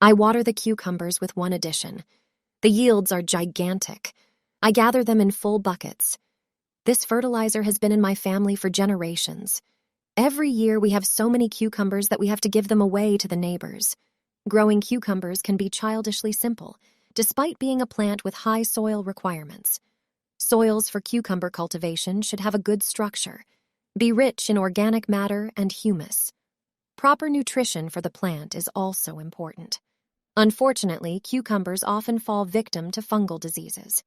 I water the cucumbers with one addition. The yields are gigantic. I gather them in full buckets. This fertilizer has been in my family for generations. Every year we have so many cucumbers that we have to give them away to the neighbors. Growing cucumbers can be childishly simple, despite being a plant with high soil requirements. Soils for cucumber cultivation should have a good structure, be rich in organic matter and humus. Proper nutrition for the plant is also important. Unfortunately, cucumbers often fall victim to fungal diseases.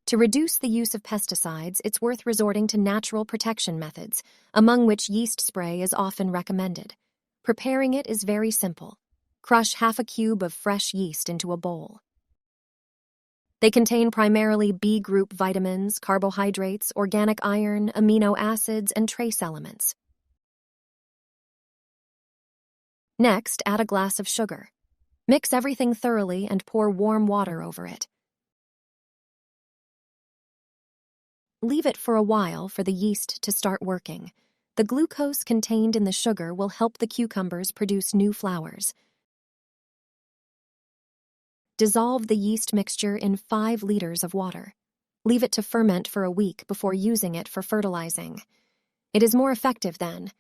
To reduce the use of pesticides, it's worth resorting to natural protection methods, among which yeast spray is often recommended. Preparing it is very simple. Crush half a cube of fresh yeast into a bowl. They contain primarily B group vitamins, carbohydrates, organic iron, amino acids, and trace elements. Next, add a glass of sugar. Mix everything thoroughly and pour warm water over it. Leave it for a while for the yeast to start working. The glucose contained in the sugar will help the cucumbers produce new flowers. Dissolve the yeast mixture in 5 liters of water. Leave it to ferment for a week before using it for fertilizing. It is more effective then.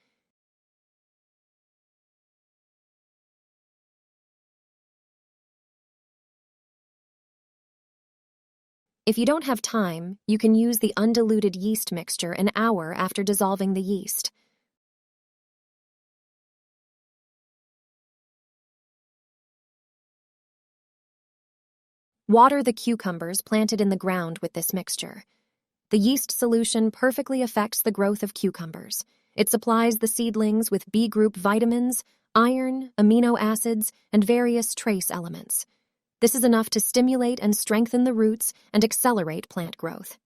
If you don't have time, you can use the undiluted yeast mixture an hour after dissolving the yeast. Water the cucumbers planted in the ground with this mixture. The yeast solution perfectly affects the growth of cucumbers. It supplies the seedlings with B group vitamins, iron, amino acids, and various trace elements. This is enough to stimulate and strengthen the roots and accelerate plant growth.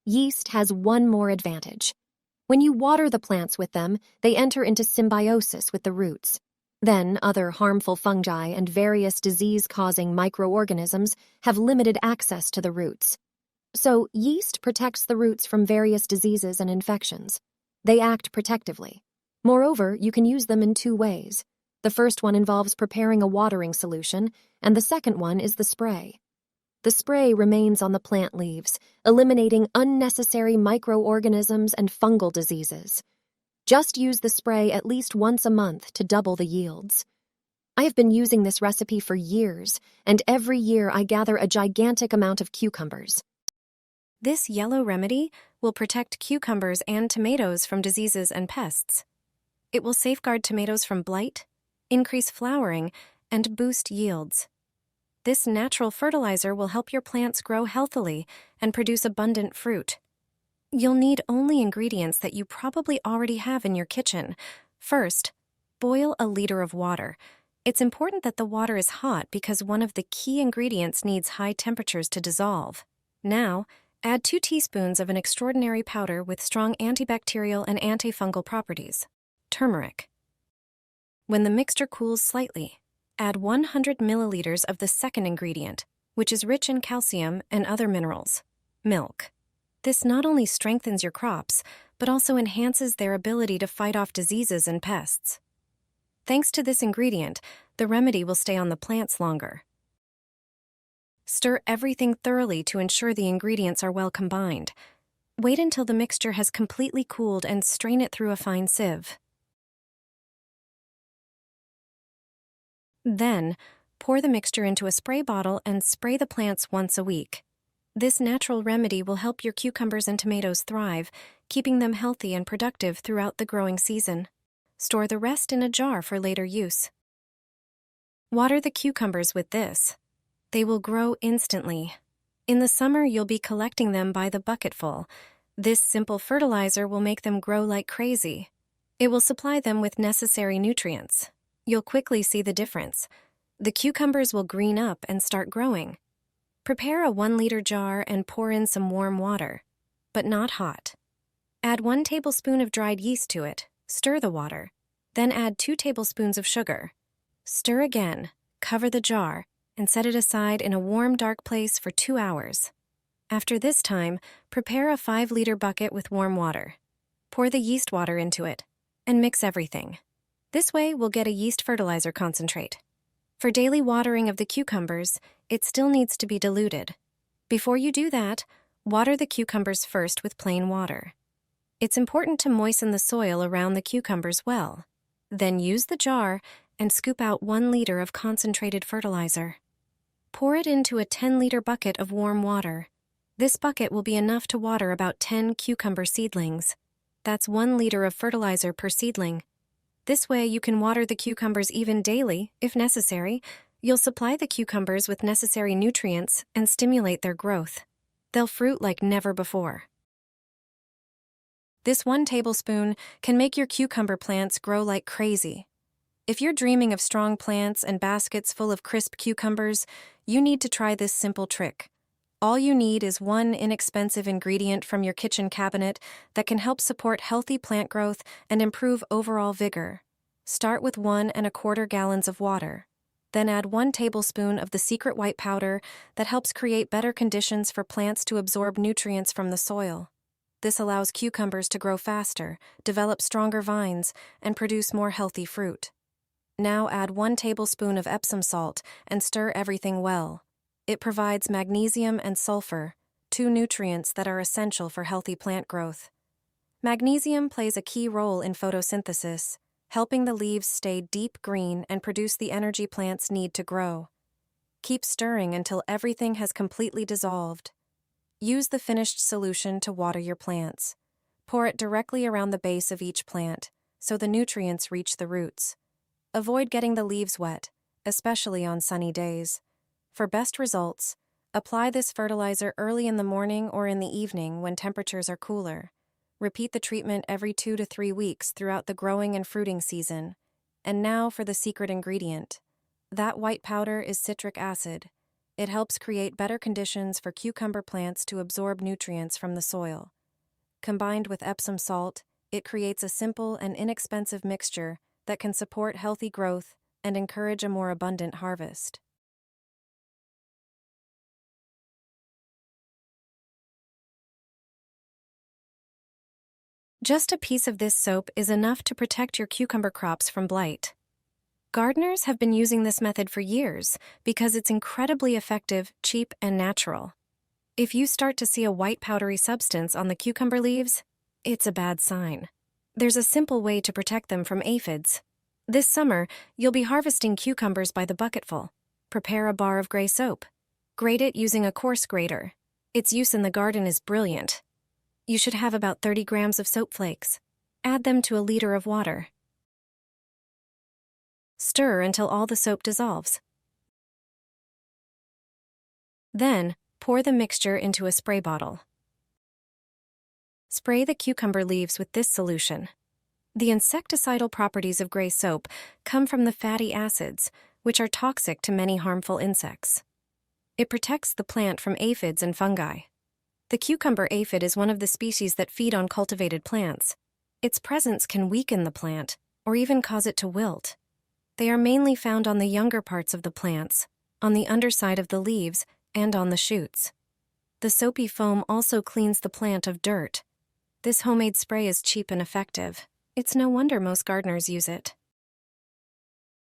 Yeast has one more advantage. When you water the plants with them, they enter into symbiosis with the roots. Then, other harmful fungi and various disease-causing microorganisms have limited access to the roots. So, yeast protects the roots from various diseases and infections. They act protectively. Moreover, you can use them in 2 ways. The first one involves preparing a watering solution, and the second one is the spray. The spray remains on the plant leaves, eliminating unnecessary microorganisms and fungal diseases. Just use the spray at least once a month to double the yields. I have been using this recipe for years, and every year I gather a gigantic amount of cucumbers. This yellow remedy will protect cucumbers and tomatoes from diseases and pests. It will safeguard tomatoes from blight, increase flowering, and boost yields. This natural fertilizer will help your plants grow healthily and produce abundant fruit. You'll need only ingredients that you probably already have in your kitchen. First, boil a liter of water. It's important that the water is hot because one of the key ingredients needs high temperatures to dissolve. Now, add 2 teaspoons of an extraordinary powder with strong antibacterial and antifungal properties, turmeric. When the mixture cools slightly, add 100 milliliters of the second ingredient, which is rich in calcium and other minerals, milk. This not only strengthens your crops, but also enhances their ability to fight off diseases and pests. Thanks to this ingredient, the remedy will stay on the plants longer. Stir everything thoroughly to ensure the ingredients are well combined. Wait until the mixture has completely cooled and strain it through a fine sieve. Then, pour the mixture into a spray bottle and spray the plants once a week. This natural remedy will help your cucumbers and tomatoes thrive, keeping them healthy and productive throughout the growing season. Store the rest in a jar for later use. Water the cucumbers with this. They will grow instantly. In the summer, you'll be collecting them by the bucketful. This simple fertilizer will make them grow like crazy. It will supply them with necessary nutrients. You'll quickly see the difference. The cucumbers will green up and start growing. Prepare a 1-liter jar and pour in some warm water, but not hot. Add 1 tablespoon of dried yeast to it. Stir the water. Then add 2 tablespoons of sugar. Stir again, cover the jar, and set it aside in a warm, dark place for 2 hours. After this time, prepare a 5-liter bucket with warm water. Pour the yeast water into it, and mix everything. This way, we'll get a yeast fertilizer concentrate. For daily watering of the cucumbers, it still needs to be diluted. Before you do that, water the cucumbers first with plain water. It's important to moisten the soil around the cucumbers well. Then use the jar and scoop out 1 liter of concentrated fertilizer. Pour it into a 10-liter bucket of warm water. This bucket will be enough to water about 10 cucumber seedlings. That's 1 liter of fertilizer per seedling. This way you can water the cucumbers even daily, if necessary. You'll supply the cucumbers with necessary nutrients and stimulate their growth. They'll fruit like never before. This 1 tablespoon can make your cucumber plants grow like crazy. If you're dreaming of strong plants and baskets full of crisp cucumbers, you need to try this simple trick. All you need is 1 inexpensive ingredient from your kitchen cabinet that can help support healthy plant growth and improve overall vigor. Start with 1¼ gallons of water. Then add 1 tablespoon of the secret white powder that helps create better conditions for plants to absorb nutrients from the soil. This allows cucumbers to grow faster, develop stronger vines, and produce more healthy fruit. Now add 1 tablespoon of Epsom salt and stir everything well. It provides magnesium and sulfur, 2 nutrients that are essential for healthy plant growth. Magnesium plays a key role in photosynthesis, helping the leaves stay deep green and produce the energy plants need to grow. Keep stirring until everything has completely dissolved. Use the finished solution to water your plants. Pour it directly around the base of each plant, so the nutrients reach the roots. Avoid getting the leaves wet, especially on sunny days. For best results, apply this fertilizer early in the morning or in the evening when temperatures are cooler. Repeat the treatment every 2 to 3 weeks throughout the growing and fruiting season. And now for the secret ingredient. That white powder is citric acid. It helps create better conditions for cucumber plants to absorb nutrients from the soil. Combined with Epsom salt, it creates a simple and inexpensive mixture that can support healthy growth and encourage a more abundant harvest. Just a piece of this soap is enough to protect your cucumber crops from blight. Gardeners have been using this method for years because it's incredibly effective, cheap, and natural. If you start to see a white powdery substance on the cucumber leaves, it's a bad sign. There's a simple way to protect them from aphids. This summer, you'll be harvesting cucumbers by the bucketful. Prepare a bar of gray soap. Grate it using a coarse grater. Its use in the garden is brilliant. You should have about 30 grams of soap flakes. Add them to a liter of water. Stir until all the soap dissolves. Then, pour the mixture into a spray bottle. Spray the cucumber leaves with this solution. The insecticidal properties of gray soap come from the fatty acids, which are toxic to many harmful insects. It protects the plant from aphids and fungi. The cucumber aphid is one of the species that feed on cultivated plants. Its presence can weaken the plant, or even cause it to wilt. They are mainly found on the younger parts of the plants, on the underside of the leaves, and on the shoots. The soapy foam also cleans the plant of dirt. This homemade spray is cheap and effective. It's no wonder most gardeners use it.